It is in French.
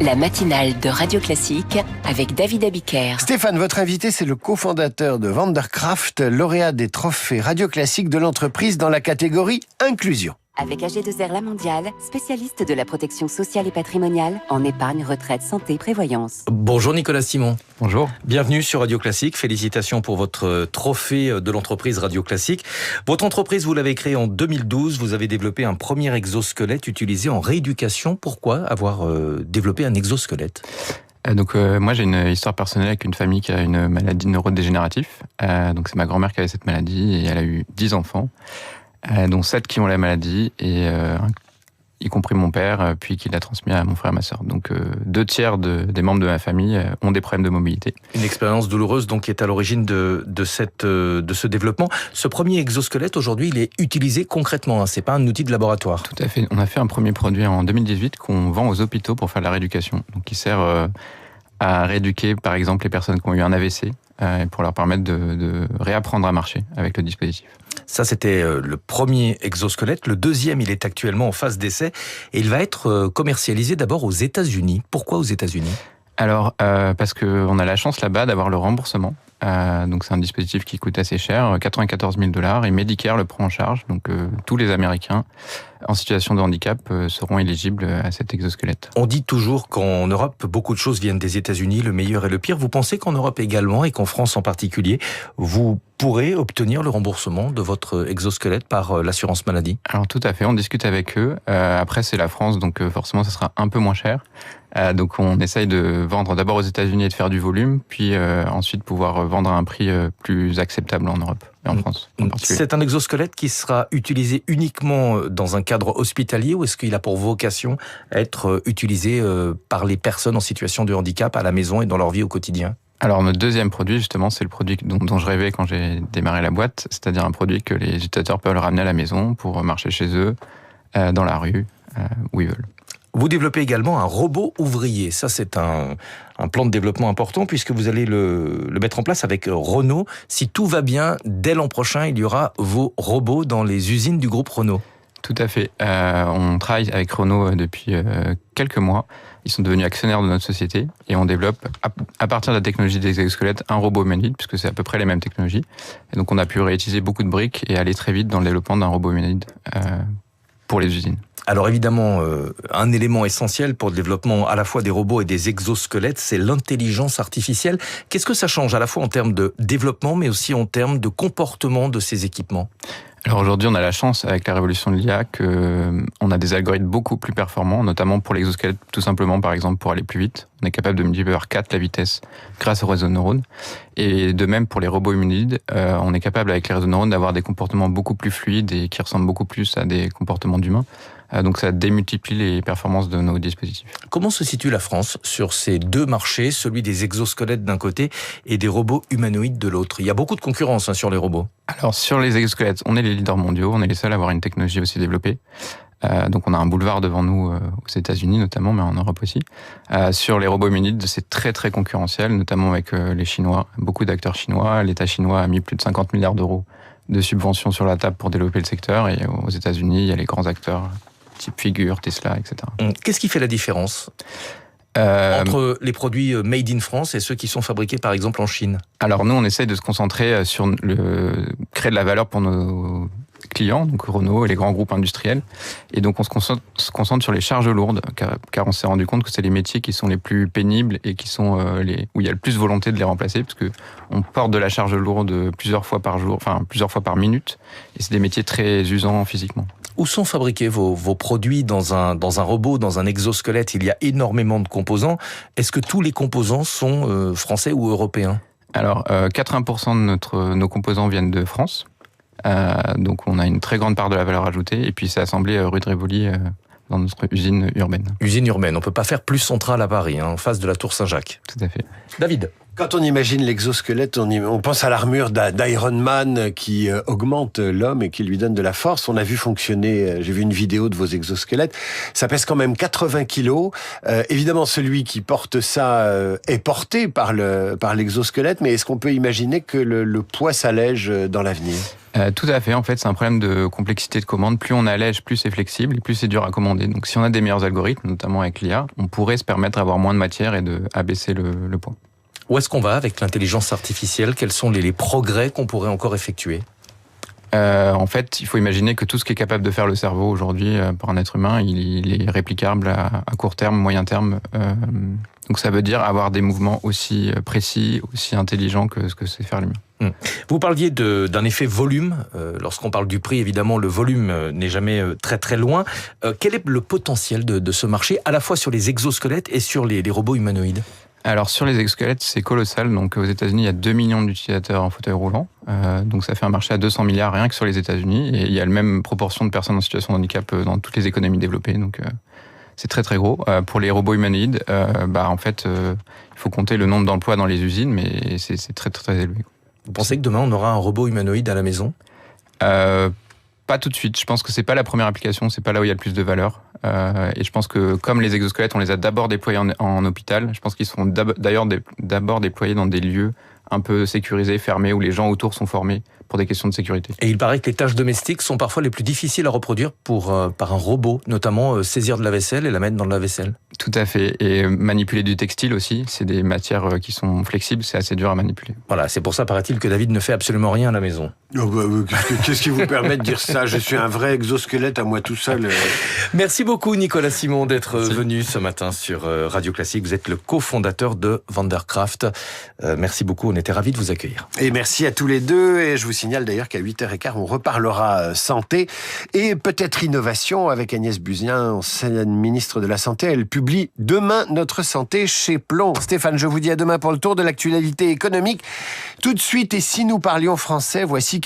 La matinale de Radio Classique avec David Abiker. Stéphane, votre invité, c'est le cofondateur de Vandercraft, lauréat des trophées Radio Classique de l'entreprise dans la catégorie Inclusion. Avec AG2R La Mondiale, spécialiste de la protection sociale et patrimoniale en épargne, retraite, santé, prévoyance. Bonjour Nicolas Simon. Bonjour. Bienvenue sur Radio Classique. Félicitations pour votre trophée de l'entreprise Radio Classique. Votre entreprise, vous l'avez créée en 2012. Vous avez développé un premier exosquelette utilisé en rééducation. Pourquoi avoir développé un exosquelette ? Moi j'ai une histoire personnelle avec une famille qui a une maladie neurodégénérative. Donc c'est ma grand-mère qui avait cette maladie et elle a eu 10 enfants. Dont 7 qui ont la maladie, et y compris mon père, puis qui l'a transmis à mon frère et ma sœur. Donc 2/3 des membres de ma famille ont des problèmes de mobilité. Une expérience douloureuse donc qui est à l'origine de ce développement. Ce premier exosquelette aujourd'hui, il est utilisé concrètement, c'est pas un outil de laboratoire. Tout à fait. On a fait un premier produit en 2018 qu'on vend aux hôpitaux pour faire de la rééducation. Donc qui sert à rééduquer par exemple les personnes qui ont eu un AVC, pour leur permettre de réapprendre à marcher avec le dispositif. Ça, c'était le premier exosquelette. Le deuxième, il est actuellement en phase d'essai et il va être commercialisé d'abord aux États-Unis. Pourquoi aux États-Unis ? Alors, parce qu'on a la chance là-bas d'avoir le remboursement. Donc c'est un dispositif qui coûte assez cher, 94 000 $, et Medicare le prend en charge. Donc tous les Américains en situation de handicap seront éligibles à cet exosquelette. On dit toujours qu'en Europe, beaucoup de choses viennent des États-Unis, le meilleur et le pire. Vous pensez qu'en Europe également, et qu'en France en particulier, vous pourrez obtenir le remboursement de votre exosquelette par l'assurance maladie ? Alors tout à fait, on discute avec eux. Après c'est la France, donc forcément ça sera un peu moins cher. Donc on essaye de vendre d'abord aux États-Unis et de faire du volume, puis ensuite pouvoir vendre à un prix plus acceptable en Europe et en France. C'est un exosquelette qui sera utilisé uniquement dans un cadre hospitalier, ou est-ce qu'il a pour vocation à être utilisé par les personnes en situation de handicap à la maison et dans leur vie au quotidien ? Alors notre deuxième produit, justement, c'est le produit dont je rêvais quand j'ai démarré la boîte, c'est-à-dire un produit que les utilisateurs peuvent ramener à la maison pour marcher chez eux, dans la rue, où ils veulent. Vous développez également un robot ouvrier. Ça, c'est un plan de développement important puisque vous allez le mettre en place avec Renault. Si tout va bien, dès l'an prochain, il y aura vos robots dans les usines du groupe Renault. Tout à fait. On travaille avec Renault depuis quelques mois. Ils sont devenus actionnaires de notre société et on développe, à partir de la technologie des exosquelettes, un robot humanoïde, puisque c'est à peu près les mêmes technologies. Et donc on a pu réutiliser beaucoup de briques et aller très vite dans le développement d'un robot humanoïde pour les usines. Alors évidemment, un élément essentiel pour le développement à la fois des robots et des exosquelettes, c'est l'intelligence artificielle. Qu'est-ce que ça change à la fois en termes de développement, mais aussi en termes de comportement de ces équipements ? Alors aujourd'hui, on a la chance, avec la révolution de l'IA, qu'on a des algorithmes beaucoup plus performants, notamment pour l'exosquelette, tout simplement, par exemple, pour aller plus vite. On est capable de multiplier par 4 la vitesse grâce au réseau de neurones. Et de même, pour les robots humanoïdes, on est capable, avec les réseaux de neurones, d'avoir des comportements beaucoup plus fluides et qui ressemblent beaucoup plus à des comportements d'humains. Donc ça démultiplie les performances de nos dispositifs. Comment se situe la France sur ces deux marchés, celui des exosquelettes d'un côté et des robots humanoïdes de l'autre ? Il y a beaucoup de concurrence sur les robots. Alors sur les exosquelettes, on est les leaders mondiaux, on est les seuls à avoir une technologie aussi développée. Donc on a un boulevard devant nous aux États-Unis notamment, mais en Europe aussi. Sur les robots humanoïdes, c'est très très concurrentiel, notamment avec les Chinois, beaucoup d'acteurs chinois. L'État chinois a mis plus de 50 milliards d'euros de subventions sur la table pour développer le secteur, et aux États-Unis, il y a les grands acteurs type Figure, Tesla, etc. Qu'est-ce qui fait la différence entre les produits made in France et ceux qui sont fabriqués par exemple en Chine ? Alors nous, on essaye de se concentrer sur créer de la valeur pour nos clients, donc Renault et les grands groupes industriels. Et donc on se concentre sur les charges lourdes, car on s'est rendu compte que c'est les métiers qui sont les plus pénibles et qui sont où il y a le plus volonté de les remplacer, parce que on porte de la charge lourde plusieurs fois par jour, enfin plusieurs fois par minute, et c'est des métiers très usants physiquement. Où sont fabriqués vos produits dans un robot, dans un exosquelette ? Il y a énormément de composants. Est-ce que tous les composants sont français ou européens ? Alors, 80% de nos composants viennent de France. Donc on a une très grande part de la valeur ajoutée, et puis c'est assemblé rue de Rivoli dans notre usine urbaine. Usine urbaine, on ne peut pas faire plus centrale à Paris, en face de la Tour Saint-Jacques. Tout à fait. David ? Quand on imagine l'exosquelette, on pense à l'armure d'Iron Man qui augmente l'homme et qui lui donne de la force. On a vu fonctionner, j'ai vu une vidéo de vos exosquelettes, ça pèse quand même 80 kilos. Évidemment, celui qui porte ça est porté par l'exosquelette, mais est-ce qu'on peut imaginer que le poids s'allège dans l'avenir ? Tout à fait, en fait, c'est un problème de complexité de commande. Plus on allège, plus c'est flexible et plus c'est dur à commander. Donc si on a des meilleurs algorithmes, notamment avec l'IA, on pourrait se permettre d'avoir moins de matière et d'abaisser le poids. Où est-ce qu'on va avec l'intelligence artificielle ? Quels sont les progrès qu'on pourrait encore effectuer ? En fait, il faut imaginer que tout ce qui est capable de faire le cerveau aujourd'hui par un être humain, il est réplicable à court terme, moyen terme. Donc ça veut dire avoir des mouvements aussi précis, aussi intelligents que ce que sait faire l'humain. Vous parliez d'un effet volume. Lorsqu'on parle du prix, évidemment, le volume n'est jamais très très loin. Quel est le potentiel de ce marché, à la fois sur les exosquelettes et sur les robots humanoïdes ? Alors sur les exosquelettes, c'est colossal. Donc aux États-Unis, il y a 2 millions d'utilisateurs en fauteuil roulant. Donc ça fait un marché à 200 milliards rien que sur les États-Unis. Et il y a la même proportion de personnes en situation de handicap dans toutes les économies développées. Donc c'est très très gros. Pour les robots humanoïdes, en fait, il faut compter le nombre d'emplois dans les usines, mais c'est très très très élevé. Vous pensez que demain on aura un robot humanoïde à la maison ? Pas tout de suite. Je pense que c'est pas la première application, c'est pas là où il y a le plus de valeur. Et je pense que comme les exosquelettes, on les a d'abord déployés en hôpital. Je pense qu'ils seront d'ailleurs d'abord déployés dans des lieux un peu sécurisés, fermés, où les gens autour sont formés pour des questions de sécurité. Et il paraît que les tâches domestiques sont parfois les plus difficiles à reproduire par un robot, notamment saisir de la vaisselle et la mettre dans le lave-vaisselle. Tout à fait. Et manipuler du textile aussi, c'est des matières qui sont flexibles, c'est assez dur à manipuler. Voilà, c'est pour ça, paraît-il, que David ne fait absolument rien à la maison. Qu'est-ce qui vous permet de dire ça ? Je suis un vrai exosquelette à moi tout seul. Merci beaucoup Nicolas Simon d'être venu ce matin sur Radio Classique. Vous êtes le cofondateur de Vandercraft. Merci beaucoup, on était ravis de vous accueillir. Et merci à tous les deux. Et je vous signale d'ailleurs qu'à 8h15, on reparlera santé et peut-être innovation avec Agnès Buzyn, ancienne ministre de la Santé. Elle publie demain Notre santé chez Plomb. Stéphane, je vous dis à demain pour le tour de l'actualité économique. Tout de suite, et si nous parlions français, voici